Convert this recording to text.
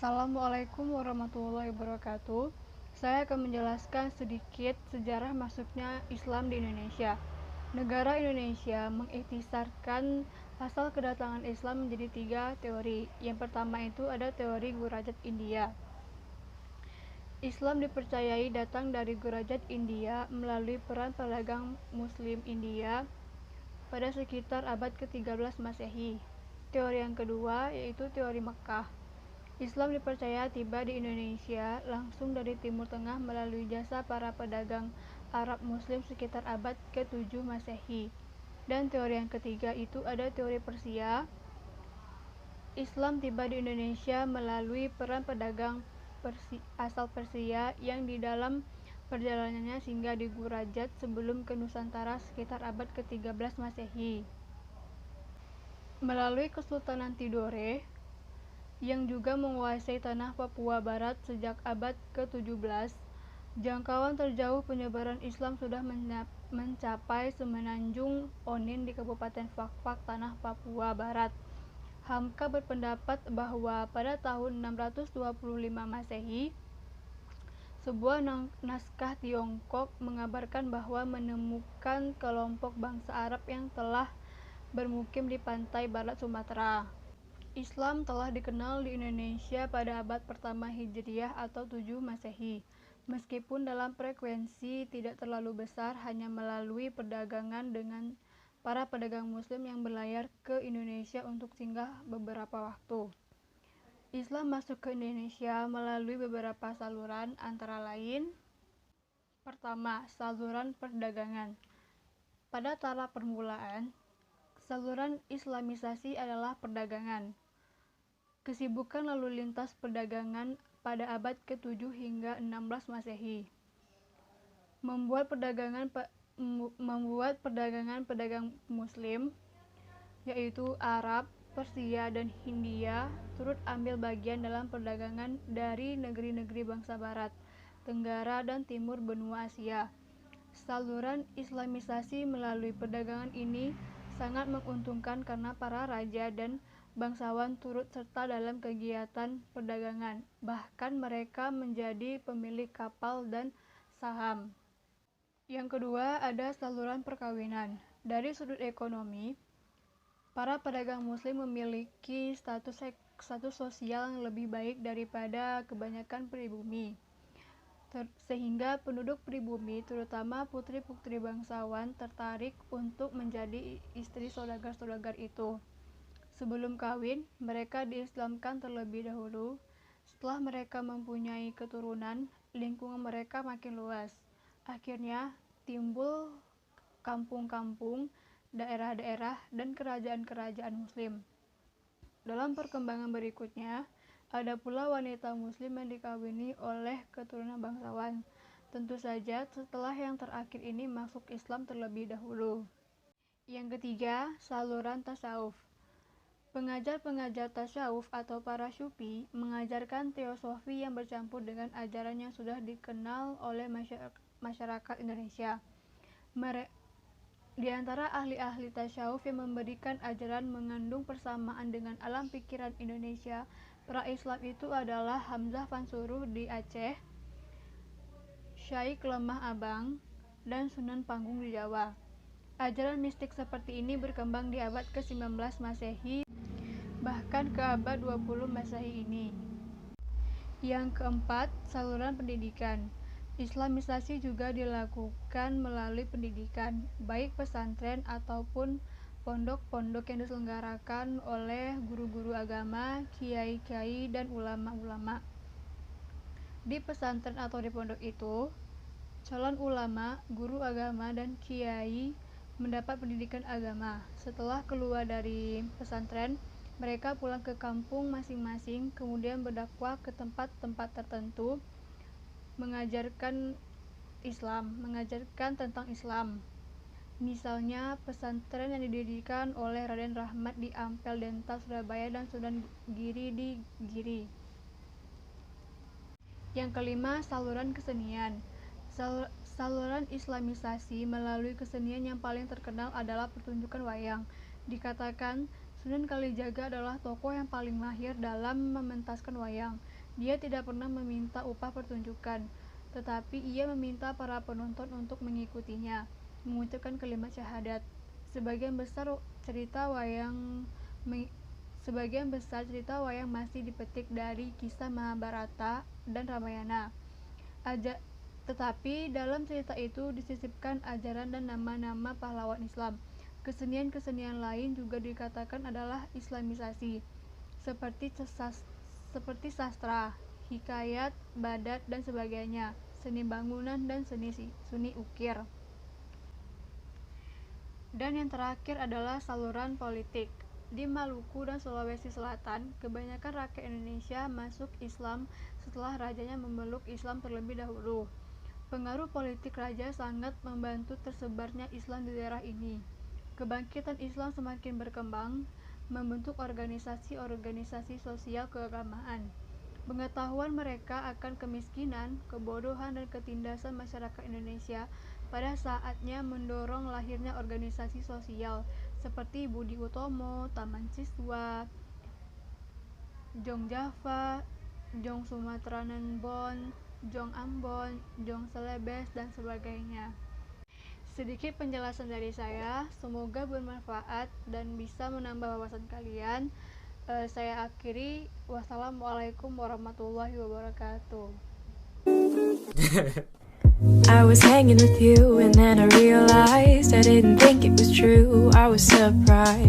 Assalamualaikum warahmatullahi wabarakatuh. Saya akan menjelaskan sedikit sejarah masuknya Islam di Indonesia. Negara Indonesia mengiktisarkan asal kedatangan Islam menjadi 3 teori. Yang pertama itu ada teori Gurajat India. Islam dipercayai datang dari Gurajat India melalui peran pedagang Muslim India pada sekitar abad ke-13 Masehi. Teori yang kedua yaitu teori Mekkah. Islam dipercaya tiba di Indonesia langsung dari Timur Tengah melalui jasa para pedagang Arab Muslim sekitar abad ke-7 Masehi. Dan teori yang ketiga itu ada teori Persia. Islam tiba di Indonesia melalui peran pedagang asal Persia yang di dalam perjalanannya singgah di Gurajat sebelum ke Nusantara sekitar abad ke-13 Masehi. Melalui Kesultanan Tidore yang juga menguasai tanah Papua Barat sejak abad ke-17, jangkauan terjauh penyebaran Islam sudah mencapai semenanjung Onin di Kabupaten Fakfak, tanah Papua Barat. Hamka berpendapat bahwa pada tahun 625 Masehi, sebuah naskah Tiongkok mengabarkan bahwa menemukan kelompok bangsa Arab yang telah bermukim di pantai barat Sumatera. Islam telah dikenal di Indonesia pada abad pertama Hijriah atau 7 Masehi, meskipun dalam frekuensi tidak terlalu besar, hanya melalui perdagangan dengan para pedagang Muslim yang berlayar ke Indonesia untuk singgah beberapa waktu. Islam masuk ke Indonesia melalui beberapa saluran, antara lain: pertama, saluran perdagangan. Pada tahap permulaan, saluran Islamisasi adalah perdagangan. Kesibukan lalu lintas perdagangan pada abad ke-7 hingga 16 Masehi membuat pedagang Muslim, yaitu Arab, Persia, dan Hindia, turut ambil bagian dalam perdagangan dari negeri-negeri bangsa Barat, Tenggara, dan Timur benua Asia. Saluran Islamisasi melalui perdagangan ini sangat menguntungkan karena para raja dan bangsawan turut serta dalam kegiatan perdagangan, bahkan mereka menjadi pemilik kapal dan saham. Yang kedua ada saluran perkawinan. Dari sudut ekonomi, para pedagang Muslim memiliki status sosial yang lebih baik daripada kebanyakan pribumi, sehingga penduduk pribumi, terutama putri-putri bangsawan, tertarik untuk menjadi istri saudagar-saudagar itu. Sebelum kawin, mereka diislamkan terlebih dahulu. Setelah mereka mempunyai keturunan, lingkungan mereka makin luas. Akhirnya timbul kampung-kampung, daerah-daerah, dan kerajaan-kerajaan Muslim. Dalam perkembangan berikutnya, ada pula wanita Muslim yang dikawini oleh keturunan bangsawan. Tentu saja setelah yang terakhir ini masuk Islam terlebih dahulu. Yang ketiga, saluran tasawuf. Pengajar-pengajar tasawuf atau para syufi mengajarkan teosofi yang bercampur dengan ajaran yang sudah dikenal oleh masyarakat Indonesia. Di antara ahli-ahli tasawuf yang memberikan ajaran mengandung persamaan dengan alam pikiran Indonesia pra-Islam itu adalah Hamzah Fansuruh di Aceh, Syaikh Lemah Abang, dan Sunan Panggung di Jawa. Ajaran mistik seperti ini berkembang di abad ke-19 Masehi, bahkan ke abad 20 Masehi ini. Yang keempat, saluran pendidikan. Islamisasi juga dilakukan melalui pendidikan, baik pesantren ataupun pondok-pondok yang diselenggarakan oleh guru-guru agama, kiai-kiai, dan ulama-ulama. Di pesantren atau di pondok itu, calon ulama, guru agama, dan kiai mendapat pendidikan agama. Setelah keluar dari pesantren, mereka pulang ke kampung masing-masing, kemudian berdakwah ke tempat-tempat tertentu, mengajarkan tentang Islam. Misalnya pesantren yang didirikan oleh Raden Rahmat di Ampel Dental, Surabaya, dan Sunan Giri di Giri. Yang kelima, saluran kesenian. Saluran Islamisasi melalui kesenian yang paling terkenal adalah pertunjukan wayang. Dikatakan Sunan Kalijaga adalah tokoh yang paling mahir dalam mementaskan wayang. Dia tidak pernah meminta upah pertunjukan, tetapi ia meminta para penonton untuk mengikutinya, mengucapkan kalimat syahadat. Sebagian besar cerita wayang masih dipetik dari kisah Mahabharata dan Ramayana. Tetapi dalam cerita itu disisipkan ajaran dan nama-nama pahlawan Islam. Kesenian-kesenian lain juga dikatakan adalah islamisasi, seperti sastra, hikayat, badat, dan sebagainya, seni bangunan, dan seni ukir. Dan yang terakhir adalah saluran politik. Di Maluku dan Sulawesi Selatan, kebanyakan rakyat Indonesia masuk Islam setelah rajanya memeluk Islam terlebih dahulu. Pengaruh politik raja sangat membantu tersebarnya Islam di daerah ini. Kebangkitan Islam semakin berkembang, membentuk organisasi-organisasi sosial keagamaan. Pengetahuan mereka akan kemiskinan, kebodohan, dan ketindasan masyarakat Indonesia pada saatnya mendorong lahirnya organisasi sosial seperti Budi Utomo, Taman Siswa, Jong Java, Jong Sumatranan Bon, Jong Ambon, Jong Celebes, dan sebagainya. Sedikit penjelasan dari saya, semoga bermanfaat dan bisa menambah wawasan kalian. Saya akhiri, wassalamualaikum warahmatullahi wabarakatuh. I was hanging with you and then I realized I didn't think it was true. I was surprised.